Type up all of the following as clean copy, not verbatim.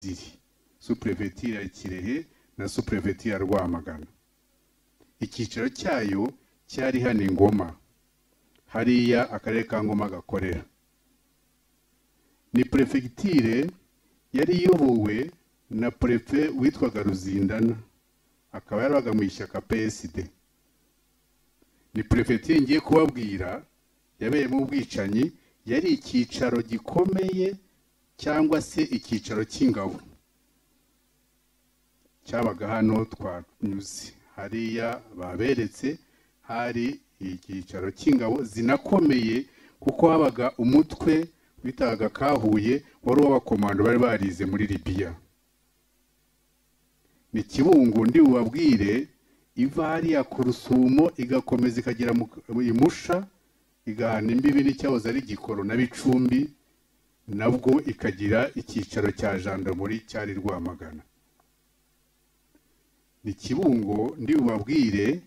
ziri Sous-Préfecture ya Kirehe na Sous-Préfecture ya Rwamagana. Icyicaro cyayo cyari hano Ngoma, hariya akarere ka Ngoma gakorera. Ni prefecture yari iyobowe na prefet witwaga Ruzindana, akaba yarabaga mu ishyaka PSD. Ni prefecture ngiye kubabwira yabereye mu bwicanyi, yari icyicaro gikomeye cyangwa se icyicaro cy'ingabo cyabaga hano twanyuze. Hariya baberetse hari icyicaro cy'ingabo zinakomeye, kuko habaga umutwe witaga Kahuye wari w'abakomando bari barize muri Libya. Ni Kibungo ndi ubabwire iva hariya ku Rusumo igakomeza ikagera mu Musha, igahana imbibi n'icyahoze ari Gikoro na Bicumbi, nabwo ikagira icyicaro cya gendarmerie cyari Rwamagana. Ni Kibungo ndi ubabwire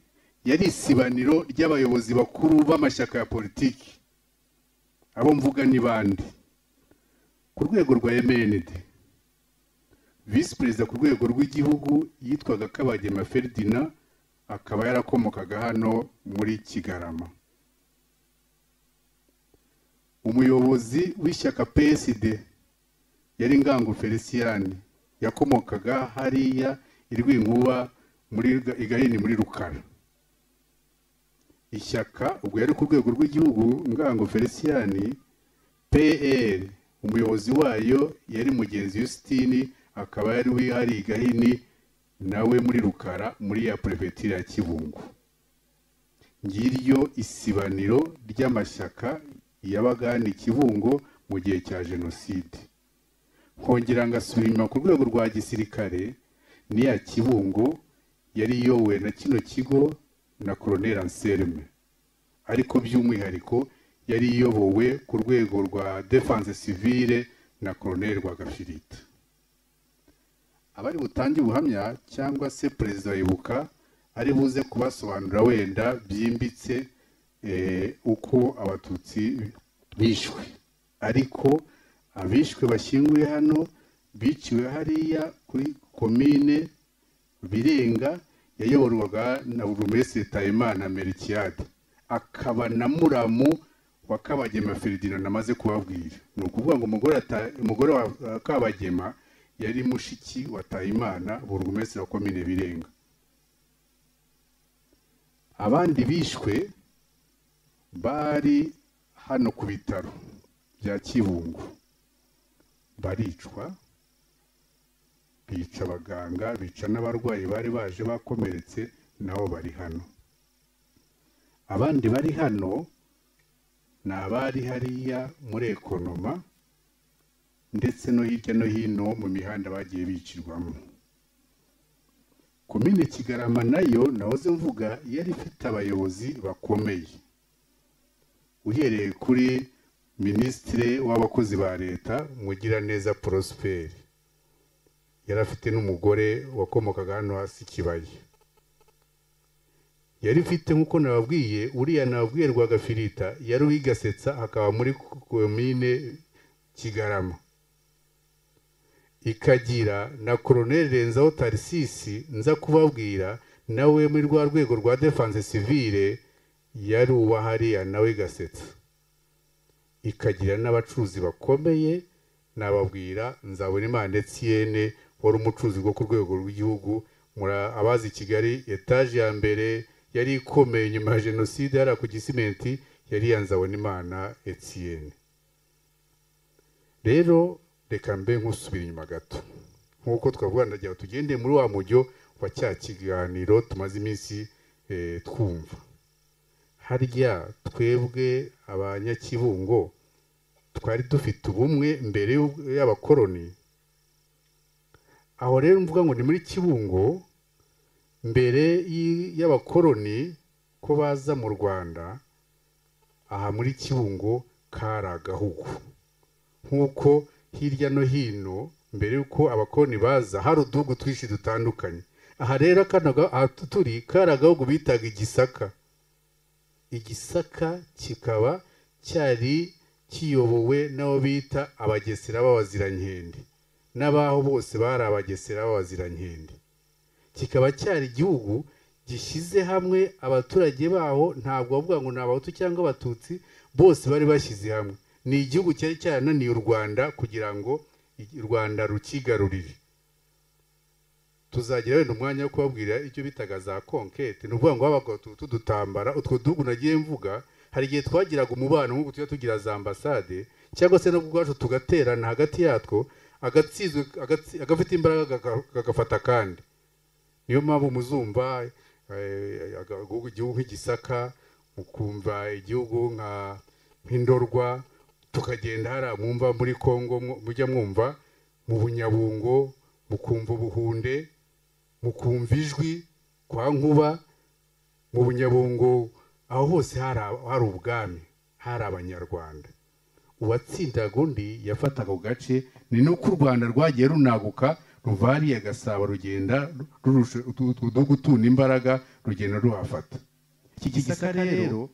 yari isibaniro ry'abayobozi bakuru b'amashyaka ya politiki. Abo mvuga ni bandi: ku rwego rwa MND, Vice President ku rwego rw'igihugu yitwaga Kabagema Ferdinand, akaba yarakomokaga hano muri Kigarama. Umuyobozi w'ishyaka PSD yari Ngango Felician, yakomokaga hariya Irwinkuba muri Igahini muri Rukara. Ishyaka ubwo yari ku rwego rw'igihugu Ngango Felician, PL umuyobozi wayo yari Mugenzi Justine, akaba yari wihari Igahini nawe muri Rukara muri ya prefecture ya Kibungo. Ngiryo isibaniro ry'amashyaka yabaga ni Kibungo mu gihe cya Jenoside. Hongera ngasubira inyuma ku rwego rwa gisirikare, ni ya Kibungo yari iyobowe na kino kigo na Colonel Anselme, ariko by'umwihariko yari iyobowe ku rwego rwa Defense Civile na Colonel Rwagafirita. Abari butange ubuhamya cyangwa se Perezida Ibuka ari buze kubasobanura wenda byimbitse uko abatutsi bishwe, ariko abishwe bashyinguye hano biciwe hariya kuri komine Birenga, yayoborwaga na Burugumesitiri Tayimana Melchiade, akaba na muramu wa Kabagema Ferdinand namaze kubabwira. Ni ukuvuga ngo umugore wa Kabagema yari mushiki wa Tayimana, Burugumesitiri wa komine Birenga. Abandi bishwe bari hano ku bitaro bya Kibungo, baricwa, bica abaganga, bica n'abarwayi bari baje bakomeretse, nabo bari hano. Abandi bari hano ni abari hariya muri Ekonoma ndetse no hirya no hino mu mihanda bagiye bicirwamo. Komine Kigarama nayo nahoze mvuga yari ifite abayobozi bakomeye, uhereye kuri Minisitiri w'abakozi ba leta Mugiraneza Prosper, yari afite n'umugore wakomokaga hano hasi Kibaye. Yari ifite nk'uko nababwiye uriya nababwiye Rwagafirita yari uwigasetsa, akaba muri komine Kigarama. Ikagira na Colonel Renzaho Tarsisi nza kubabwira, nawe muri rwa rwego rwa Defense Civile yari uwa hariya nawe gasetsa. Ikagira n'abacuruzi bakomeye, nababwira Nzabonimana Etienne wari umucuruzi bwo ku rwego rw'igihugu. Abazi Kigali etage ya mbere yari ikomeye nyuma ya Jenoside yari ku Gisimenti, yari ya Nzabonimana Etienne. Rero reka mbe nkusubira inyuma gato, nk'uko twavuga ndagira tugende muri wa mujyo wa cya kiganiro tumaze iminsi twumva. Harya twebwe abanyakibungo twari dufite ubumwe mbere y'abakoloni? Aho rero mvuga ngo ni muri Kibungo mbere y'abakoloni ko baza mu Rwanda, aha muri Kibungo kari agahugu. Nk'uko hirya no hino mbere yuko abakoloni baza hari uduhugu twinshi dutandukanye. Aha rero aha turi kari agahugu bitaga Igisaka. Igisaka kikaba cyari kiyobowe n'abo bita abagesera b'abazirankende. n'abaho bose bari abagesera b'abazirankende, kikaba cyari igihugu gishyize hamwe abaturage baho, ntabwo bavuga ngo ni abahutu cyangwa abatutsi, bose bari bashyize hamwe. Ni igihugu cyari cyarananiye u Rwanda kugira ngo u Rwanda rukigarurire. Tuzagira wenda umwanya wo kubabwira icyo bitaga za konkete, ni ukuvuga ngo habaga utu dutambara, utwo duhugu nagiye mvuga, hari igihe twagiraga umubano nk'uko tujya tugira za ambasade, cyangwa se no ubwacu tugaterana hagati yatwo, agafite imbaraga gagafata kandi. Niyo mpamvu muzumva igihugu nk'igisaka, mukumva igihugu nk'indorwa, tukagenda hariya mwumva muri Kongo, mujya mwumva mu Bunyabungo, mukumva Ubuhunde, mukumva ijwi kwa Nkuba. Mu Bunyabungo aho hose hari ubwami, hari abanyarwanda. Uwatsindaga undi yafataga gace. Ni nuko u Rwanda rwagiye runaguka, ruva hariya Gasabo rugenda rurusha gutuna imbaraga, rugenda ruhafata. Iki Gisaka rero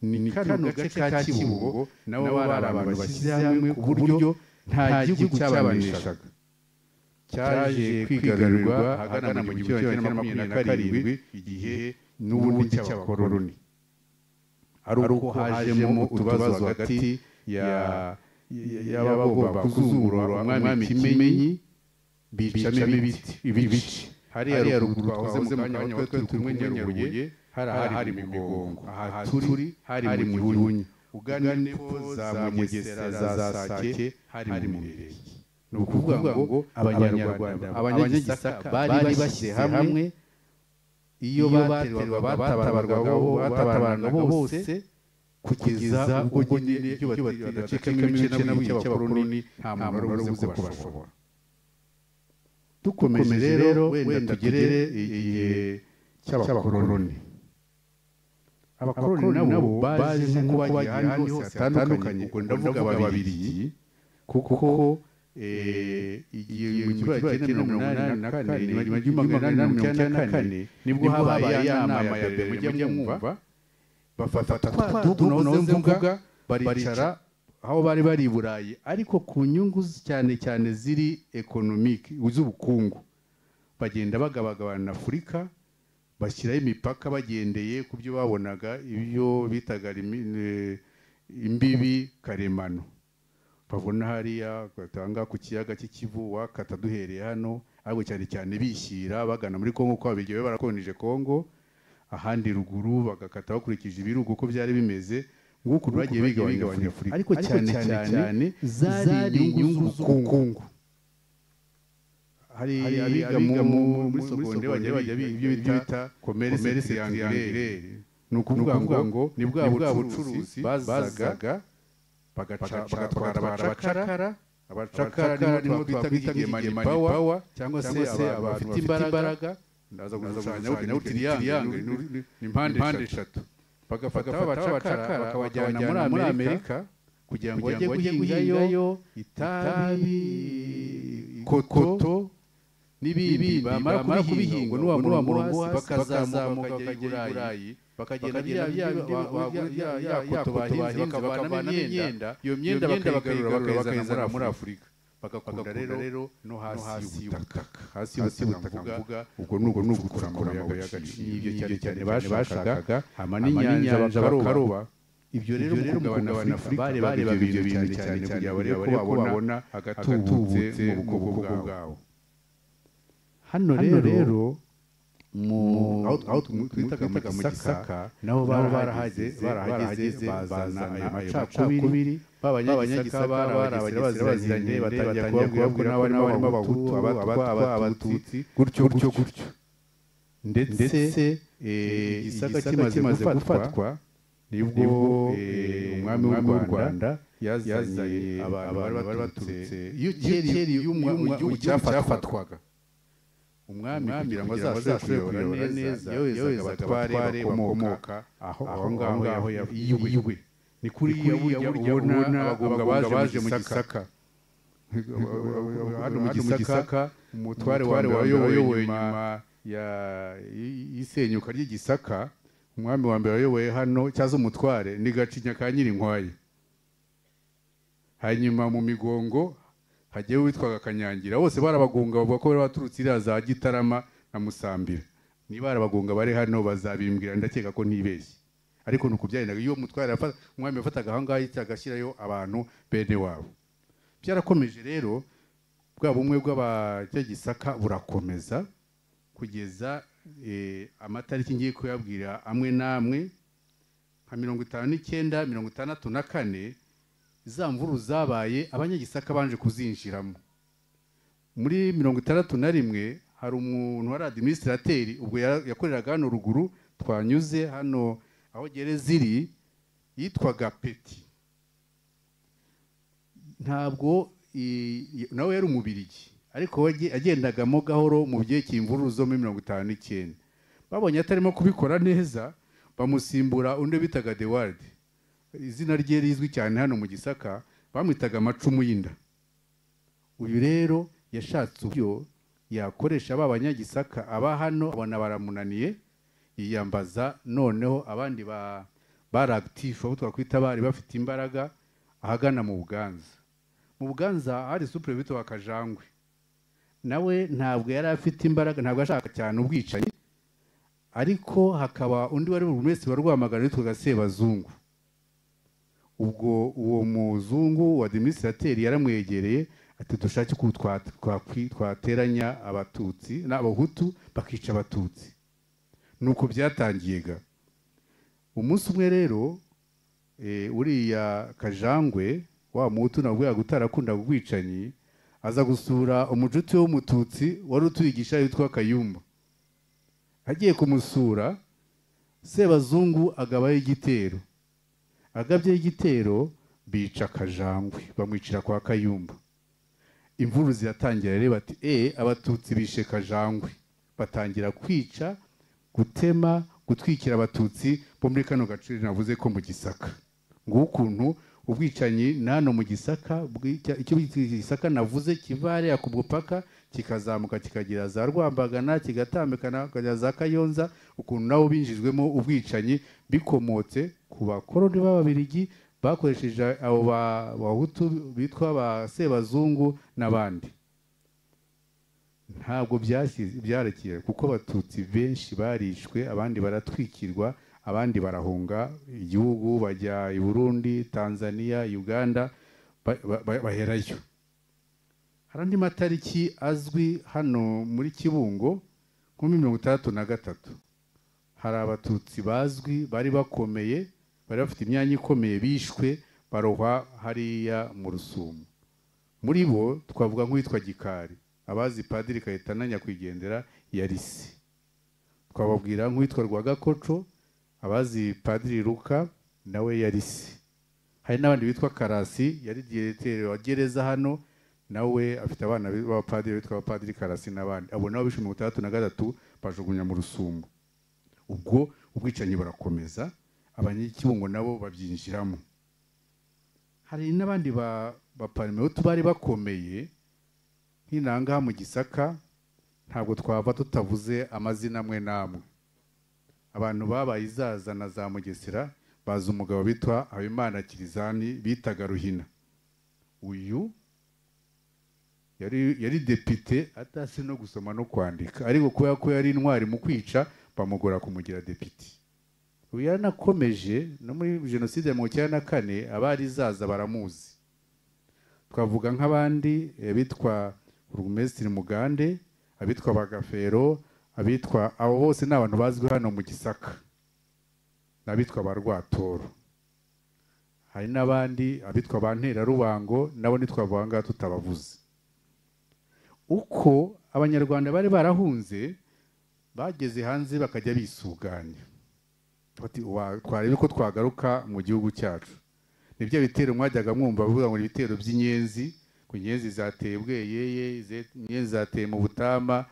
ni kano gace ka Kibungo, nabo bari abantu bashyize hamwe ku buryo nta gihugu cyabaneshaga. Cyaje kwigarurirwa ahagana mu gihumbi kimwe magana cyenda makumyabiri na karindwi, igihe n'ubundi cy'abakoloni. Ari uko hajemo utubazo hagati y'abagomba kuzungura umwami Kimenyi, bicamo ibice. Hariya ruguru twahoze mu kanya aho turi kumwe Nyarubuye, hari mu Migongo. Aha turi hari mu Gihunya. Ugana epfo za Mugesera, za Sake, hari mu Mirenge. Ni ukuvuga ngo Abanyarwanda, Abanyagisaka bari bashyize hamwe. Iyo baterwaga batabarwaga bose, kugeza ubwo nyine ibyo bacikamo ibice n'abakoloni nta muntu wari ubuze kubashobora. Dukomeje rero wenda tugere igihe cy'abakoloni. Abakoloni nabo baje nko bagiye ahantu hose hatandukanye, ubwo ndavuga Ababiligi, kuko igihe mu gihumbi kimwe magana cyenda mirongo inani na kane, nyuma y'igihumbi magana inani mirongo icyenda na kane, nibwo habaye ya nama ya mbere mujya mwumva, bafata twa duhugu nahoze mvuga, baricara aho bari i Burayi, ariko ku nyungu cyane cyane ziri economique, z'ubukungu. Bagenda bagabagabana Afurika, bashyiraho imipaka bagendeye ku byo babonaga, ibyo bitaga imbibi karemano. Babona hariya batanga ku kiyaga cy'Ikivu, wakata duhereye hano, ariko cyane cyane bishyira bagana muri Kongo, ko abigiye barakonije Kongo, ahandi ruguru bagakata bakurikije ibirugu uko byari bimeze. Nguko bagiye bigabanya Afurika, ariko cyane zari inyungu z'ubukungu. Hari abiga muri seconde bajya ibyo bita commerce triangulaire. Ni ukuvuga ngo ni bwa bucuruzi bazaga bagatwara abacakara nibo twita money power, cyangwa se abafite imbaraga. Ndaza gushushanya triangle ni impande eshatu. Bagafata abacakara bakabajyana muri Amerika kugira ngo bajye guhingayo itabi, koto n'ibindi. Bamara kubihinga n'uwa murongo bakazamuka bakagera i Burayi, bakagenda ya koto bahinze bakavanamo imyenda, iyo myenda bakayigarura muri Afurika, bagakunda rero no hasi y'ubutaka. Hasi y'ubutaka mvuga ubwo ni ugucukura amabuye y'agaciro. Ibyo cyane bashakaga, hama n'inyanja bakaroba. Ibyo rero mu kugabana Afurika bari ibyo bintu cyane kugira ngo babona agatubutse mu bukungu bwabo. Hano rero aho twitaga mu Gisaka, nabo barahageze bazana ayo macakubiri. B'Abanyagisaka bari abagesera baziranye, batangiye kubabwira ko n'abarimo Abahutu, Abatwa, Abatutsi, gutyo. Ndetse Igisaka kimaze gufatwa, nibwo umwami w'u Rwanda yazanye abantu bari baturutse. Iyo kera igihugu cyafatwaga, umwami kugira ngo azashobore kuyobora neza, yohezaga abatware bakomoka aho ngaho iwe. Ni kuri burya ubona abagomba baje mu Gisaka. Hano mu Gisaka umutware wayoboye nyuma y'isenyuka ry'Igisaka, umwami wa mbere wayoboye hano cyaza umutware ni Gacinya ka Nyirinkwaya. Hanyuma mu Migongo hagiye witwaga Kanyangira, bose barabagunga bavuga ko bari baturutse iriya za Gitarama na Musambira. Niba barabagunga bari hano bazabimbwira, ndakeka ko ntibeshye. Ariko nuko byagendaga, iyo umwami yafataga aha ngaha agashyirayo abantu bene wabo. Byarakomeje rero, bwa bumwe bw'Abanyagisaka burakomeza kugeza amatariki ngiye kuyabwira amwe n'amwe nka 59, 64 za mvuru zabaye Abanyagisaka banje kuzinjiramo. Muri 61 hari umuntu wari administrateri ubwo yakoreraga hano ruguru, twanyuze hano aho gereza iri, yitwaga Peti. Ntabwo nawe yari umubirigi, ariko agendagamo gahoro mu gihe cy'imvururu zo muri 59. Babonye atarimo kubikora neza, bamusimbura undi bitaga Dewald. Izina rye rizwi cyane hano mu Gisaka, bamwitaga Amacumu y'inda. Uyu rero yashatse uburyo yakoresha Abanyagisaka aba hano, abona baramunaniye, yiyambaza noneho abandi bari active, abo twakwita bari bafite imbaraga, ahagana mu Buganza. Mu Buganza hari Suprevito wa Kajangwe, nawe ntabwo yari afite imbaraga, ntabwo ashaka cyane ubwicanyi, ariko hakaba undi wari burumesi wa Rwamagana witwaga Sebazungu. Ubwo uwo muzungu wa administrateri yaramwegereye ati dushake ko twateranya Abatutsi n'Abahutu bakica Abatutsi. Nuko byatangiyega. Umunsi umwe rero uriya Kajangwe wa Muhutu nabwo gutarakunda ubwicanyi, aza gusura umujuti w'Umututsi wari uturigisha yitwa Kayumba. Hagiye kumusura, Sebazungu agabaye igitero. Agabye igitero, bica Kajangwe, bamwicira kwa Kayumba. Imvuru ziratangira rero bati Abatutsi bishe Kajangwe. Batangira kwica, gutema, gutwikira Abatutsi bo muri kano gace navuze ko mu Gisaka. Ngukuntu ubwicanyi nano mu Gisaka, icyo Gisaka navuze kivare akubupaka kikazamuka kikagira za Rwambagana, kigatambikana kujya za Kayonza, ukuntu nawo binjizwemo ubwicanyi bikomotse ku bakoroni b'Ababirigi bakoresheje abo Bahutu bitwa ba Sebazungu n'abandi. Ntabwo byarekeye kuko Abatutsi benshi barishwe, abandi baratwikirwa, abandi barahunga igihugu bajya i Burundi, Tanzania, Uganda, baherayo. Hari andi matariki azwi hano muri Kibungo nko 63. Hari Abatutsi bazwi bari bakomeye, bari bafite imyanya ikomeye, bishwe barohwa hariya mu Rusumo. Muri bo twavuga nk'uwitwa Gikari, abazi Padiri Kayitana Nyakwigendera Yarisi. Twababwira nk'uwitwa Rwagakoco, abazi Padiri Luka nawe Yarisi. Hari n'abandi bitwa Karasi, yari diregiteri wa gereza hano, nawe afite abana b'abapadiri bitwa Padiri Karasi n'abandi. Abo nabo bishe 63 bajugunya mu Rusumo. Ubwo ubwicanyi barakomeza, Abanyakibungo nabo babyinjiramo. Hari n'abandi baparmehutu bari bakomeye nk'inanga mu Gisaka, ntabwo twava tutavuze amazina amwe namwe. Abantu babaye izaza na za Mugesera baza umugabo bitwa Habimana Kirizani bitaga Ruhina. Uyu yari depite atasi no gusoma no kwandika, ariko kubera ko yari intwari mu kwica bamugora kumugira depite. Uyu yanakomeje no muri jenoside ya 1994, abari zaza baramuzi. Twavuga nk'abandi bitwa Burugumesitiri Mugande, abitwa Bagafero, abitwa abo bose n'abantu bazwi hano mu Gisaka, n'abitwa Barwatoro. Hari n'abandi abitwa Bantera Rubango, nabo nitwavuga tutabavuze. Uko Abanyarwanda bari barahunze, bageze hanze bakajya bisuganya. Twarebe ko twagaruka mu gihugu cyacu. Nibyo bitero mwajyaga mwumva bavuga ngo ibitero by'inyenzi, ku nyenzi zateye Bweyeye, inyenzi zateye mu Butama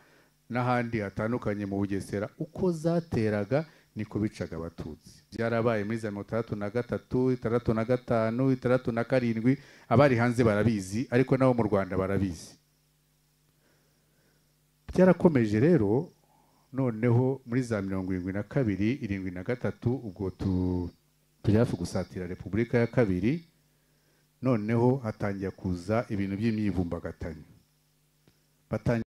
n'ahandi hatandukanye mu Bugesera. Uko zateraga niko bicaga Abatutsi. Byarabaye muri 63, 65, 67, abari hanze barabizi, ariko nabo mu Rwanda barabizi. Byarakomeje rero, noneho muri za 72, 73 ubwo tujyafu gusatira Repubulika ya Kabiri, noneho hatangiye kuza ibintu by'imyivumbagatanyo batangiye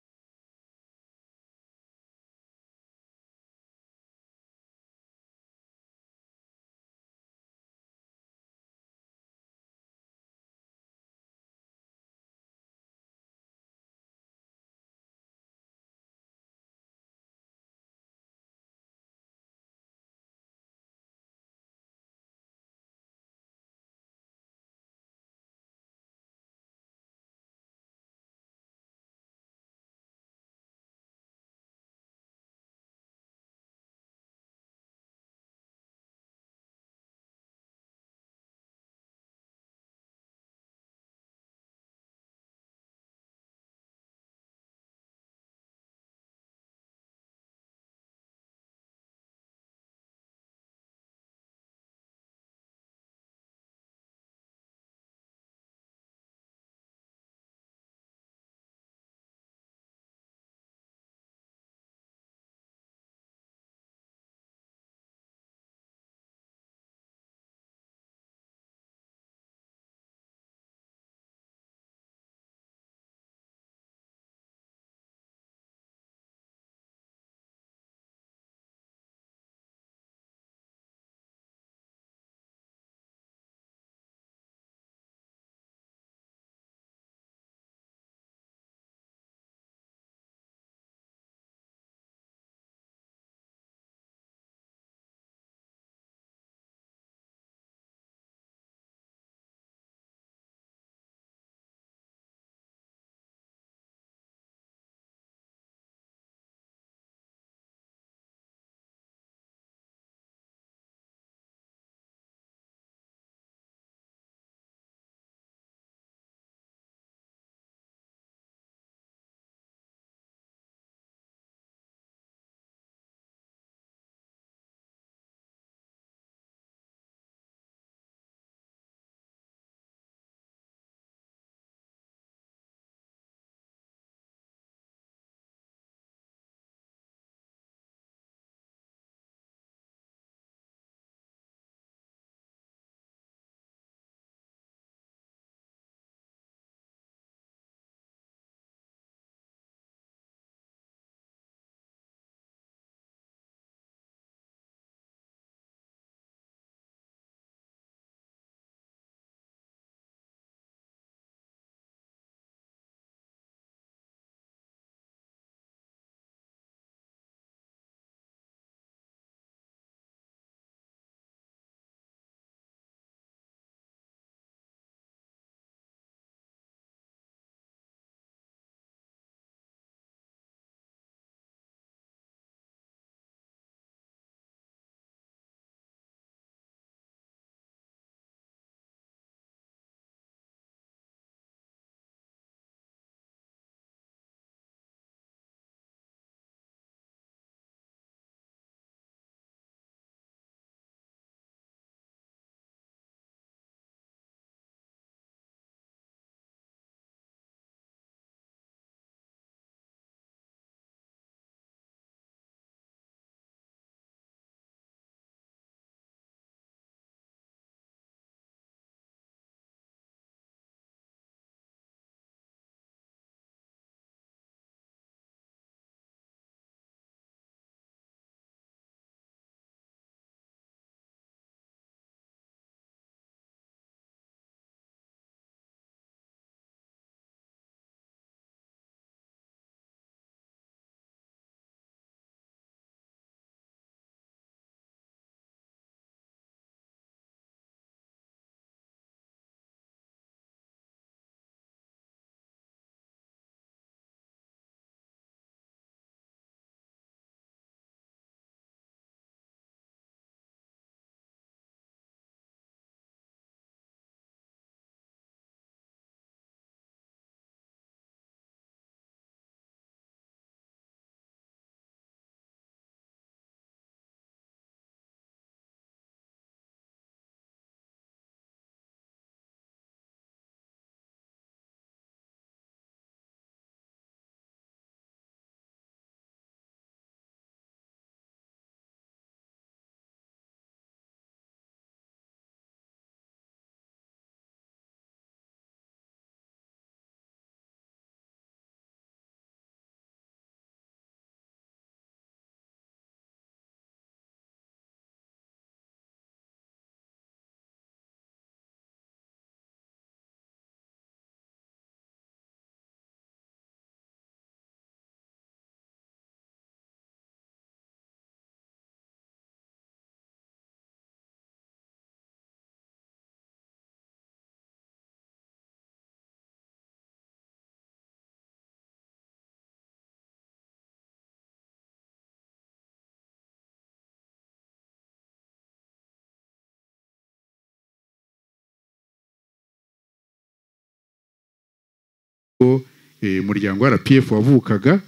umuryango wa RPF wavukaga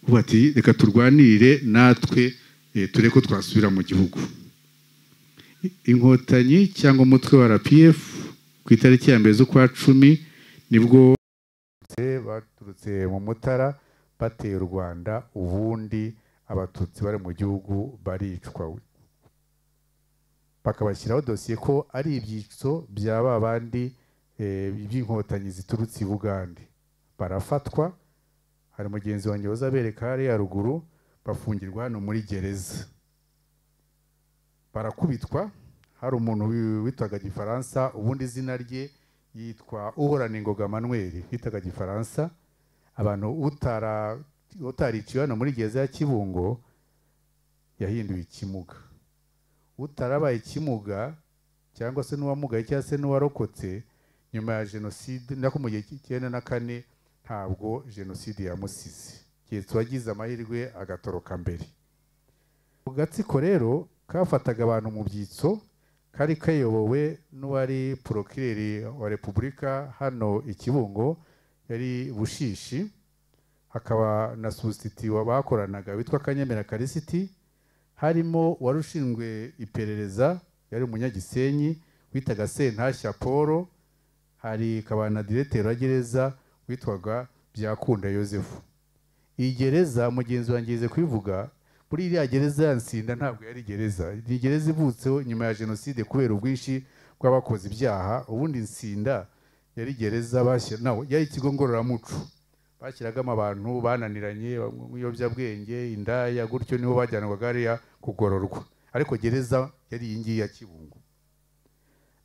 bati reka turwanire natwe ture ko twasubira mu gihugu. Inkotanyi cyangwa umutwe wa RPF ku itariki ya mbere z'ukwa 10 nibwo baturutse mu Mutara bateye u Rwanda, ubundi abatutsi bari mu gihugu baricwa, bakabashyiraho dosiye ko ari ibyitso byaba bandi by'inkotanyi ziturutse i Bugande. Barafatwa, hari mugenzi wanjye wazabereka hari ya ruguru, bafungirwa hano muri gereza, barakubitwa. Hari umuntu witwaga Gifaransa, ubundi izina rye yitwa Uhorana Ingoga Manuel, witwaga Gifaransa. Abantu utariciwe hano muri gereza ya Kibungo yahinduye ikimuga. Utarabaye ikimuga cyangwa se n'uwamugaye cyangwa se n'uwarokotse nyuma ya jenoside nako mu gihe cy'94 ntabwo jenoside yamusize, cyetse wagize amahirwe agatoroka mbere. Ugatsiko rero kafataga abantu mu byitso, kari kayobowe n'uwari procureur wa Repubulika hano Ikibungo yari Bushishi, hakaba na substitute wabakoranaga witwa Kanyemera Karisiti, harimo warushinzwe iperereza yari Umunyagisenyi witaga Sentashya Paul, hari kabana directeur wa gereza witwaga Byakunda Yosefu. Iyi gereza mugenzi wangeze kwivuga, muri iriya gereza ya Nsinda ntabwo yari gereza, iyi gereza ivutseho nyuma ya jenoside kubera ubwinshi bw'abakoze ibyaha. Ubundi Nsinda yari gereza nawe yari ikigo ngororamuco, bashyiragamo abantu bananiranye ibiyobyabwenge, indaya, gutyo nibo bajyanwaga hariya kugororwa, ariko gereza yari iyi ngiyi ya Kibungo.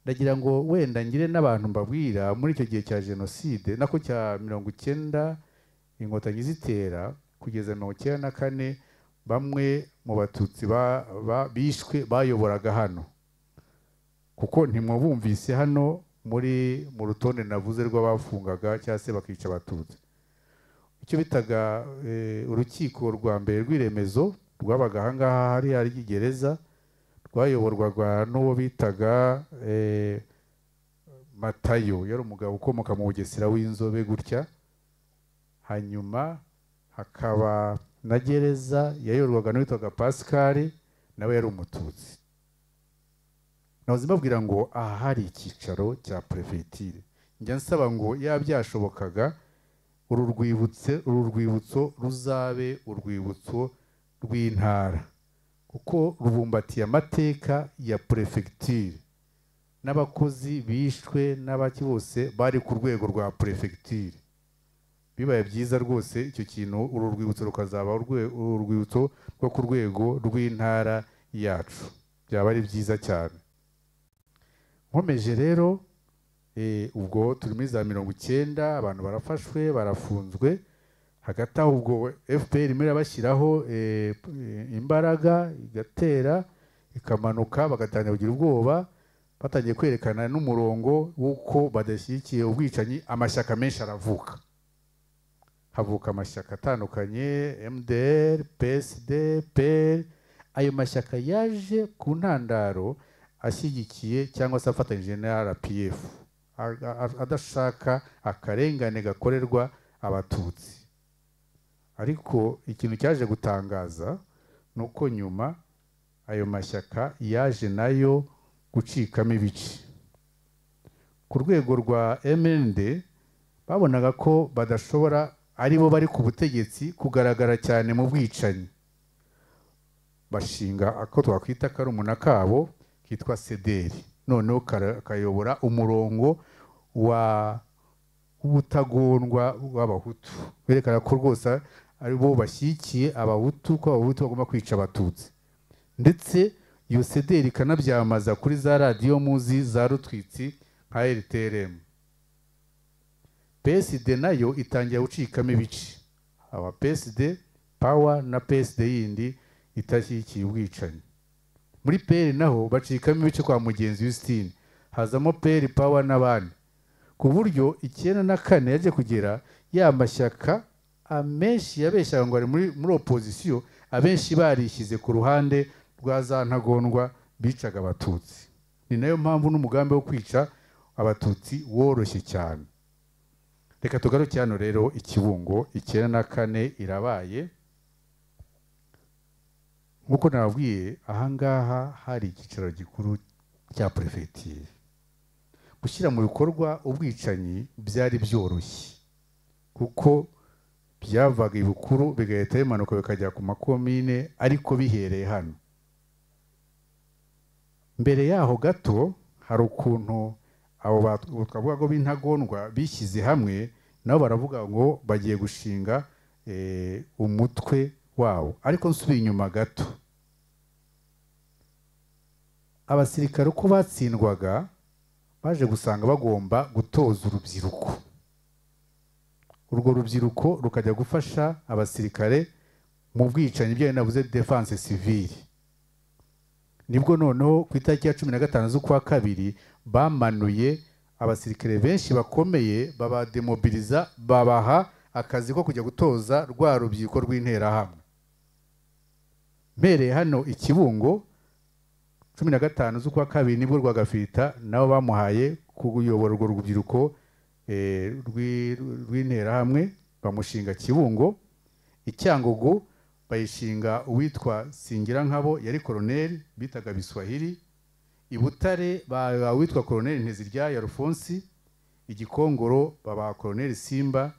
Ndagira ngo wenda ngire n'abantu mbabwira muri icyo gihe cya jenoside nako cya 90 inkotanyi zitera kugeza 94, bamwe mu batutsi bishwe bayoboraga hano, kuko ntimwumvise hano mu rutonde navuze rw'abafungaga cyangwa se bakica abatutsi. Icyo bitaga urukiko rwa mbere rw'iremezo rwabaga ahangaha hari gereza, rwayoborwaga n'uwo bitaga Matayo, yari umugabo ukomoka mu Bugesera w'inzobe gutya. Hanyuma hakaba na gereza yayoborwaga n'uwitwaga Pascal, nawe yari umututsi. Nahoze mbabwira ngo aha hari icyicaro cya prefecture, njya nsaba ngo yabyashobokaga uru rwibutso ruzabe urwibutso rw'intara, kuko rubumbatiye amateka ya prefecture, n'abakozi bishwe n'abaki bose bari ku rwego rwa prefecture. Bibaye byiza rwose icyo kintu uru rwibutso rukazaba urwibutso rwo ku rwego rw'intara yacu, byaba ari byiza cyane. Nkomeje rero ubwo turi muri za 90, abantu barafashwe barafunzwe. Hagati aho ubwo FPR imera bashyiraho imbaraga igatera ikamanuka, bagatangira kugira ubwoba, batangiye kwerekana n'umurongo w'uko badashyigikiye ubwicanyi. Amashyaka menshi aravuka, havuka amashyaka atandukanye, MDR, PSD, PL. Ayo mashyaka yaje ku ntandaro ashyigikiye cyangwa se afatanyije na RPF, adashaka akarengane gakorerwa abatutsi. Ariko ikintu cyaje gutangaza nuko nyuma ayo mashyaka yaje nayo gucikamo ibice. Ku rwego rwa MND babonaga ko badashobora, aribo bari ku butegetsi, kugaragara cyane mu bwicanyi. Bashinga ako twakwita karumuna kabo kitwa Sederi, noneho kayobora umurongo w'ubutagondwa w'abahutu, berekana ko rwose ari bo bashyigikiye abahutu, ko abahutu bagomba kwica abatutsi. Ndetse iyo Sederi ikanabyamaza kuri za radiyo muzi za rutwitsi nka RTRM. PSD nayo itangira gucikamo ibice, aba PSD Power na PSD yindi itashyigikiye ubwicanyi. Muri PL naho bacikamo ibice kwa Mugenzi Justine, hazamo PL Power n'abandi, ku buryo 94 yaje kugera ya mashyaka amenshi yabeshyaga ngo ari muri opposition, abenshi barishyize ku ruhande rwa za ntagondwa bicaga abatutsi. Ni nayo mpamvu n'umugambi wo kwica abatutsi woroshye cyane. reka tugaruke hano rero ikibungo 94 irabaye nkuko nababwiye ahangaha hari igiciro gikuru cya prefecture gushyira mu bikorwa ubwicanyi byari byoroshye kuko byavaga ibukuru bigahita bimanuka bikajya ku makomine ariko bihereye hano mbere yaho gato hari ukuntu abo twavuga ngo b'intagondwa bishyize hamwe nabo baravuga ngo bagiye gushinga umutwe wawo ariko nsubiye inyuma gato abasirikare uko batsindwaga baje gusanga bagomba gutoza urubyiruko urwo rubyiruko rukajya gufasha abasirikare mu bwicanyi byayo navuze defense civile nibwo noneho ku itariki ya 15 z'ukwa kabiri bamanuye abasirikare benshi bakomeye babademobiliza babaha akazi ko kujya gutoza rwa rubyiruko rw'interahamwe mpereye hano ikibungo 15 z'ukwa kabiri nibwo Rwagafirita nabo bamuhaye kuyobora urwo rubyiruko rw'interahamwe bamushinga Kibungo Icyangugu bayishinga uwitwa Singirankabo yari koloneli bitaga Biswahili Ibutare witwa koloneli Nteziryayo Alphonse Igikongoro baba koloneli Simba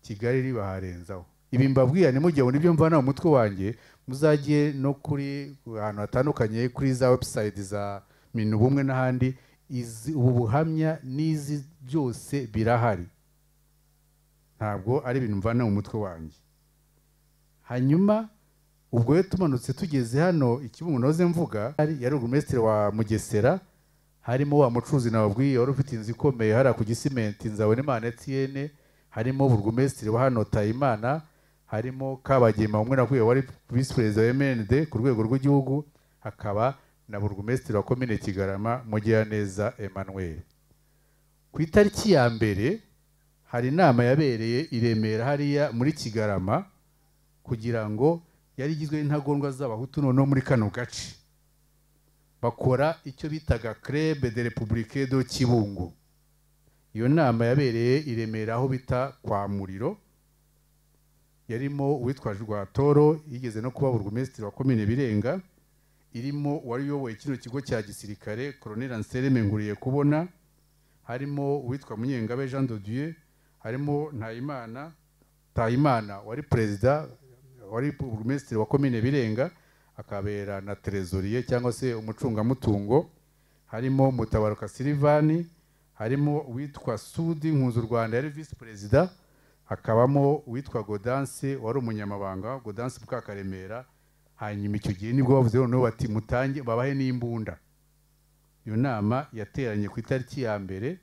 Kigali ribaharenzaho ibi mbabwiye ni mujye nibyo mvana mu mutwe wanjye muzagiye no kuri ahantu hatandukanye kuri za website za Minubumwe n'ahandi ubu buhamya n'izi byose birahari ntabwo ari ibintu mvana mu mutwe wanjye hanyuma ubwo yo tumanutse tugeze hano Ikibungo noze mvuga yari urumestre wa Mugesera harimo wa mucuruzi nababwiye wari ufite inzu ikomeye hari ku Gisimenti Nzabonimana Etienne harimo burugumestre wa hano Tayimana harimo Kabagema umwe nakuye wari vice president wa MND ku rwego rw'igihugu hakaba na burugumestre wa commune Kigarama Mugiraneza Emmanuel ku itariki ya mbere hari inama yabereye i Remera hariya muri Kigarama kugira ngo yari igizwe n'intagondwa z'abahutu no muri kano gace bakora icyo bitaga Club de République de Kibungo iyo nama yabereye i Remera aho bita kwa Muriro yarimo uwitwaje Rwatoro yigeze no kuba burugumestre wa commune Birenga irimo wari yoboye kino kigo cya gisirikare Colonel Anselme Nguriye kubona harimo uwitwa Munyengabe Jean de Dieu harimo Ntayimana wari president wari burugumestre wa commune Birenga akabera na trésorier cyangwa se umucungamutungo harimo Mutabaruka Silvani harimo uwitwa Sudi Nkuzu Rwanda yari vice president hakabamo uwitwa Godanse wari umunyamabanga Godanse Bukakaremera hanyuma icyo gihe nibwo bavuze noneho bati mutange babahe n'imbunda iyo nama yateranye ku itariki ya mbere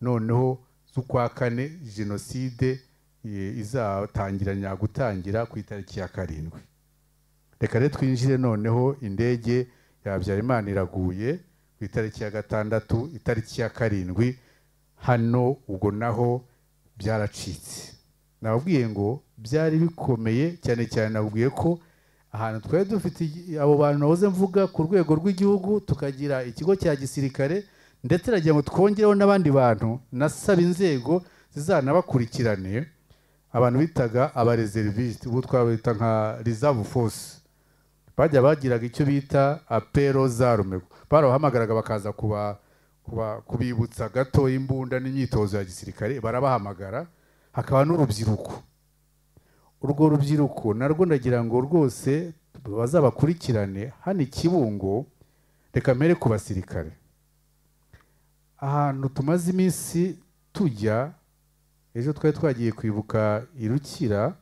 noneho z'ukwa kane jenoside izatangiranya gutangira ku itariki ya 7 reka rero twinjire noneho indege ya Habyarimana iraguye ku itariki ya 6 itariki ya 7 hano ubwo naho byaracitse nababwiye ngo byari bikomeye cyane cyane nabwiye ko ahantu twari dufite abo bantu nahoze mvuga ku rwego rw'igihugu tukagira ikigo cya gisirikare ndetse nagira ngo twongereho n'abandi bantu nasaba inzego zizanabakurikirane abantu bitaga abareserviste ubu twabita nka reserve force bajya bagiraga icyo bita apero zarume barabahamagaraga bakaza kubibutsa gato imbunda n'imyitozo ya gisirikare barabahamagara hakaba n'urubyiruko urwo rubyiruko narwo ndagira ngo rwose bazabakurikirane hano Ikibungo reka mpere ku basirikare ahantu tumaze iminsi tujya ejo twari twagiye kwibuka Irukira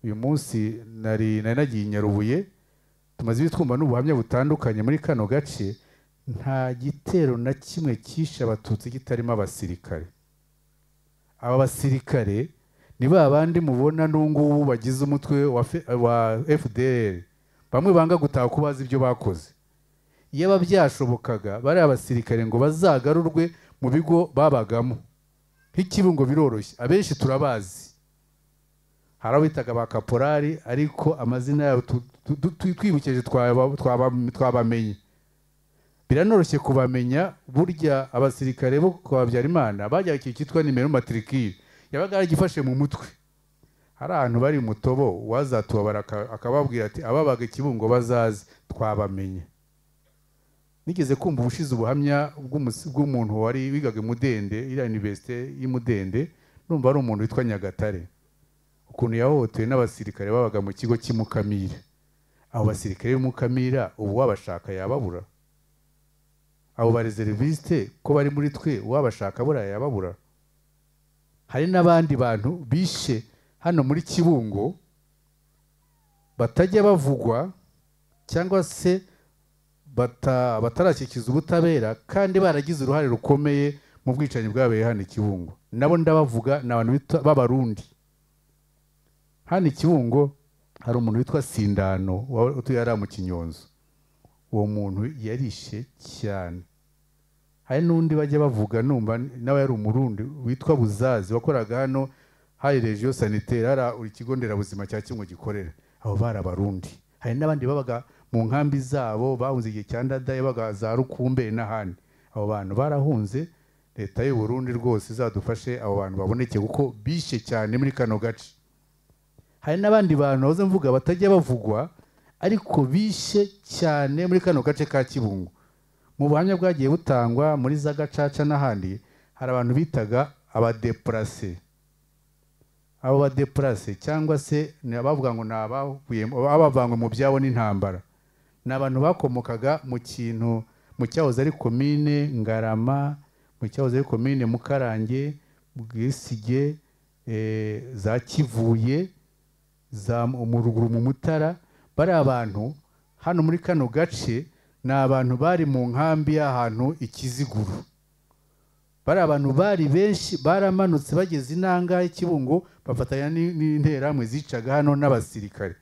uyu munsi nari nagiye i Nyarubuye tumaze ibitwumva n'ubuhamya butandukanye muri kano gace nta gitero na kimwe kishe abatutsi kitarimo abasirikare aba basirikare ni babandi mubona n'ungubu bagize umutwe wa FDL bamwe banga gutaha kubaza ibyo bakoze iyo babyashobokaga bari abasirikare ngo bazagarurwe mu bigo babagamo nk'Ikibungo biroroshye abenshi turabazi hari abitaga ba kaporari ariko amazina yabo twibukije twabamenye biranoroshye kubamenya burya abasirikare bo kwa Habyarimana bajya iki cyitwa nimero matricule yabaga yaragifashe mu mutwe. Hari ahantu bari mutobo wazatubabara akababwira ati ababaga Kibungo bazaze twabamenye. Nigeze kumva ubushize ubuhamya bw'umuntu wari wigaga Mudende, iriya universite y'Imudende, numva ari umuntu witwa Nyagatare, ukuntu yahohotewe n'abasirikare babaga mu kigo cy'Imukamira. Abo basirikare b'Imukamira ubu wabashaka yababura? Abo ba reserviste ko bari muri twe wabashaka bura yababura? Hari n'abandi bantu bishe hano muri Kibungo batajya bavugwa cyangwa se batarashyikiza ubutabera kandi baragize uruhare rukomeye mu bwicanyi bwabaye hano Kibungo. Nabo ndabavuga n'abantu b'Abarundi. Hano Kibungo hari umuntu witwa Sindano utuye ari mu Kinyonzo. Uwo muntu yarishe cyane. Hari n'undi bajya bavuga numva nawe yari umurundi witwa Buzazi wakoraga hano hari regio sanitaire hari ikigo nderabuzima cya Kibungo gikorera. Abo bari Abarundi. Hari n'abandi babaga mu nkambi zabo bahunze igihe cya Ndadaye baga za Rukumbe n'ahandi. Abo bantu barahunze. Leta y'u Burundi rwose izadufashe abo bantu baboneke kuko bishe cyane muri kano gace. Hari n'abandi bantu bahoze mvuga batajya bavugwa ariko bishe cyane muri kano gace ka Kibungo. Mu buhamya bwagiye butangwa muri za Gacaca n'ahandi hari abantu bitaga abadeplace. Abo badeplace cyangwa se bavuga ngo abavanywe mu byabo n'intambara. Ni abantu bakomokaga mu kintu mu cyahoze ari komine Ngarama, mu cyahoze ari komine Mukarange, Bwisige, za Kivuye, za Muruguru mu Mutara. Bari abantu hano muri kano gace ni abantu bari mu nkambi y'ahantu Ikiziguru. Bari abantu bari benshi baramanutse bageze inanga y'Ikibungo bafatanya n'interahamwe zicaga hano n'abasirikare.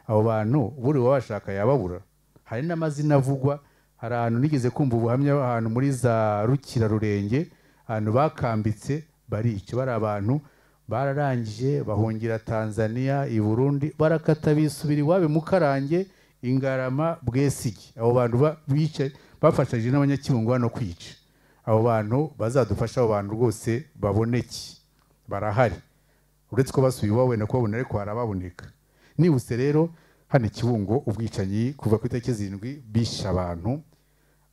Abo bantu buri wabashaka yababura. Hari n'amazina avugwa. Hari ahantu nigeze kumva ubuhamya ahantu muri za Rukira Rurenge ahantu bakambitse barica. Bari abantu bararangije bahungira Tanzania, i Burundi, barakata bisubira iwabo Mukarange, Ingarama, Bwesige. Abo bantu bice bafashije n'abanyakibungo hano kwica. Abo bantu bazadufasha, abo bantu rwose baboneke barahari. Uretse ko basubiye iwabo wenda kubabona ariko harababoneka. Nibuse rero hano Kibungo ubwicanyi kuva ku itariki 7 bisha abantu.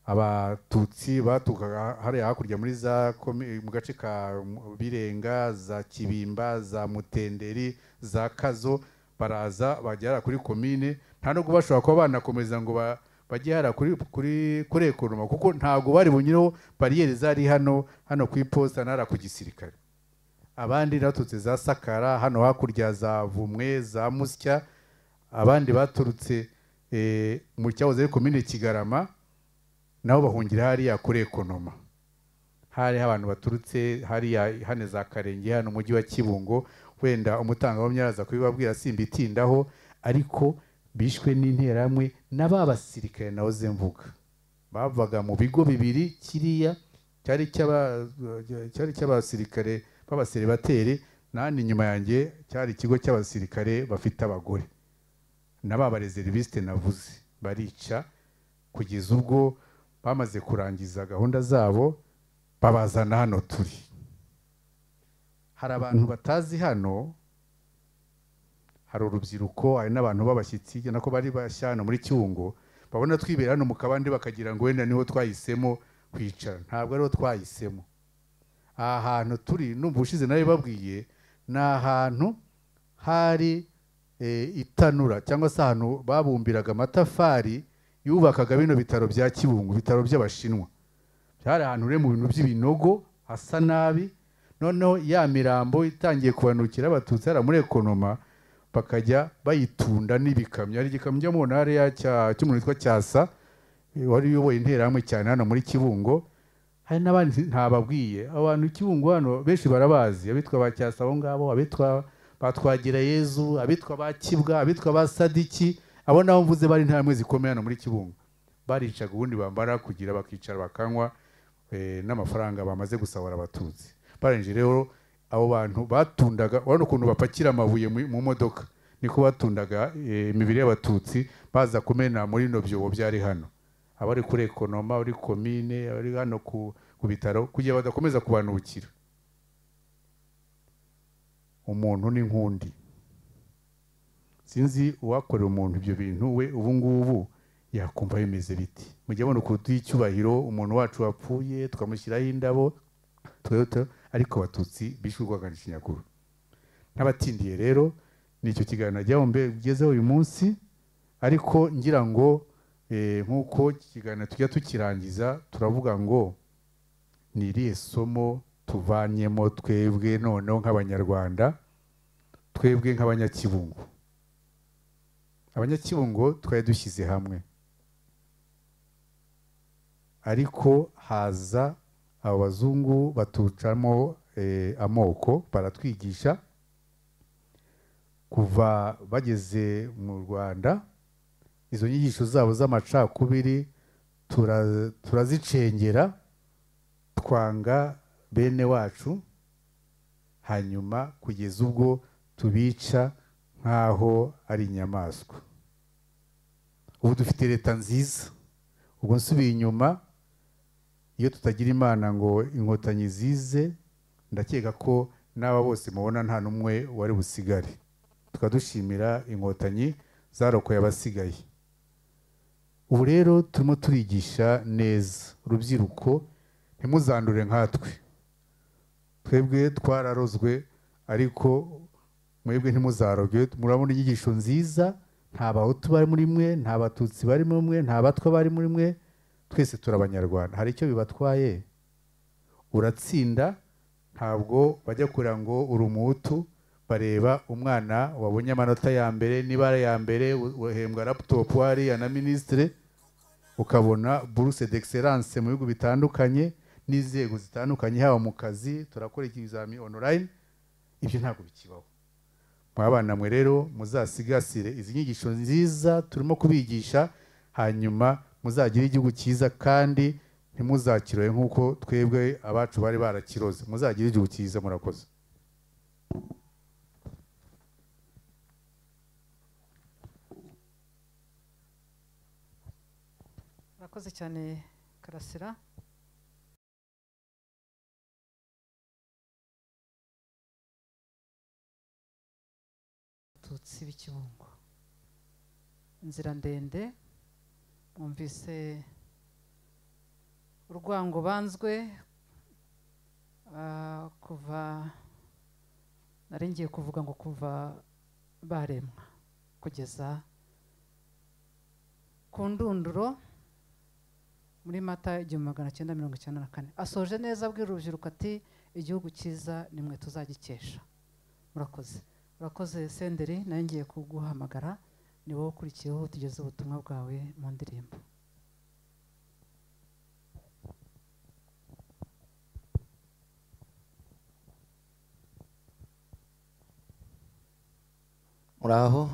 Abatutsi batukaga hari hakurya muri za mu gace ka Birenga, za Kibimba, za Mutenderi, za Kazo, baraza bagera kuri komine. Nta no kubashobora kuba banakomeza ngo bajye hara kuri ekonoma kuko ntago bari bunyireho bariyeri zari hano ku iposta nara ku gisirikare. Abandi natutse za Sakara hano hakurya za Vumwe, za Musya. Abandi baturutse mu cyahoze ari komine Kigarama nabo bahungira hariya kuri ekonoma. Hari abantu baturutse hariya hane za Karenge hano umujyi wa Kibungo. Wenda umutangabuhamya araza kubibabwira simbitindaho, ariko bishwe n'interahamwe n'ababasirikare nahoze mvuga. Bavaga mu bigo bibiri, kiriya cyari cy'abasirikare b'abaseribateri, nani nyuma yanjye cyari ikigo cy'abasirikare bafite abagore. N'aba reserviste navuze barica kugeza ubwo bamaze kurangiza gahunda zabo babazana hano turi. Hari abantu batazi hano, hari urubyiruko, hari n'abantu b'abashyitsi nako bari bashyano muri Kibungo babona twibera hano mu kabande bakagira ngo wenda niho twahisemo kwicara. Ntabwo ariho twahisemo. Aha hantu turi numva ushize nawe babwiye ni ahantu hari itanura cyangwa se ahantu babumbiraga amatafari yubakaga bino bitaro bya Kibungo, bitaro by'Abashinwa. Byari ahantu ure mu bintu by'ibinogo hasa nabi. Noneho ya mirambo itangiye kubanukira abatutsi ara muri ekonoma bakajya bayitunda n'ibikamyo. Ari igikamyo mu ntare cy'umuntu witwa Cyasa wari uyoboye interahamwe cyane hano muri Kibungo. Hari n'abandi ntababwiye. Abantu Kibungo hano benshi barabazi, abitwa ba Cyasa abo ngabo, abitwa batwagira Yezu, abitwa ba Kibwa, abitwa ba Sadiki. Abo naho mvuze bari interahamwe zikomeye hano muri Kibungo. Baricaga ubundi bambara kugira bakicara bakanywa n'amafaranga bamaze gusahura abatutsi. Barenje rero abo bantu batundaga, urabona ukuntu bapakira amabuye mu modoka, niko batundaga imibiri y'abatutsi baza kumena muri no byobo byari hano. Abari kuri ekonoma, ari komine, ari hano ku bitaro kugira badakomeza kubanukira. umuntu n'inkundi. Sinzi uwakorera umuntu ibyo bintu we ubu ngubu yakumva bimeze biti. Mujye abona ukuntu y'icyubahiro umuntu wacu wapfuye tukamushyiraho indabo ariko Abatutsi bishurwaga n'ikinyaguru. N'abatindiye rero nicyo kiganiro najyaho mbegezeho uyu munsi, ariko ngira ngo nk'uko ikiganiro tujya tukirangiza turavuga ngo ni irihe somo tuvanyemo twebwe noneho nk'Abanyarwanda, twebwe nk'Abanyakibungo. Abanyakibungo twari dushyize hamwe, ariko haza abo bazungu batucamo amoko baratwigisha. Kuva bageze mu Rwanda izo nyigisho zabo z'amacakubiri turazicengera, twanga bene wacu, hanyuma kugeza ubwo tubica nk'aho ari inyamaswa. Ubu dufite leta nziza. Ubwo nsubiye inyuma, iyo tutagira Imana ngo inkotanyi zize, ndakeka ko n'aba bose mubona nta n'umwe wari busigare. Tukadushimira inkotanyi zarokoye abasigaye. Ubu rero turimo turigisha neza urubyiruko, ntimuzandure nkatwe. Twebwe twararozwe, ariko mwebwe ntimuzaroge. Murabona inyigisho nziza, nta Bahutu bari muri mwe, nta Batutsi bari muri mwe, nta Batwa bari muri mwe, twese turi Abanyarwanda. Hari icyo bibatwaye? Uratsinda, ntabwo bajya kurira ngo uri Umuhutu, bareba umwana wabonye amanota ya mbere, niba ari ya mbere uhembwa laptop hariya na ministre, ukabona bourse d'excellence mu bihugu bitandukanye n'inzego zitandukanye, haba mu kazi turakora ikizami online. Ibyo ntabwo bikibaho. Mwabana mwe rero muzasigasire izi nyigisho nziza turimo kubigisha, hanyuma muzagira igihugu cyiza, kandi ntimuzakiroye nk'uko twebwe abacu bari barakiroze. Muzagira igihugu cyiza. Murakoze. Murakoze cyane Karasira. Abatutsi b'Ikibungo, inzira ndende. Mwumvise urwango banzwe kuva, nari ngiye kuvuga ngo kuva baremwa kugeza ku ndunduro muri Mata 1994. Asoje neza abwira urubyiruko ati igihugu cyiza nimwe tuzagikesha. Murakoze. Urakoze Senderi, nayo ngiye kuguhamagara, ni wowe ukurikiyeho tugeze ubutumwa bwawe mu ndirimbo. Muraho.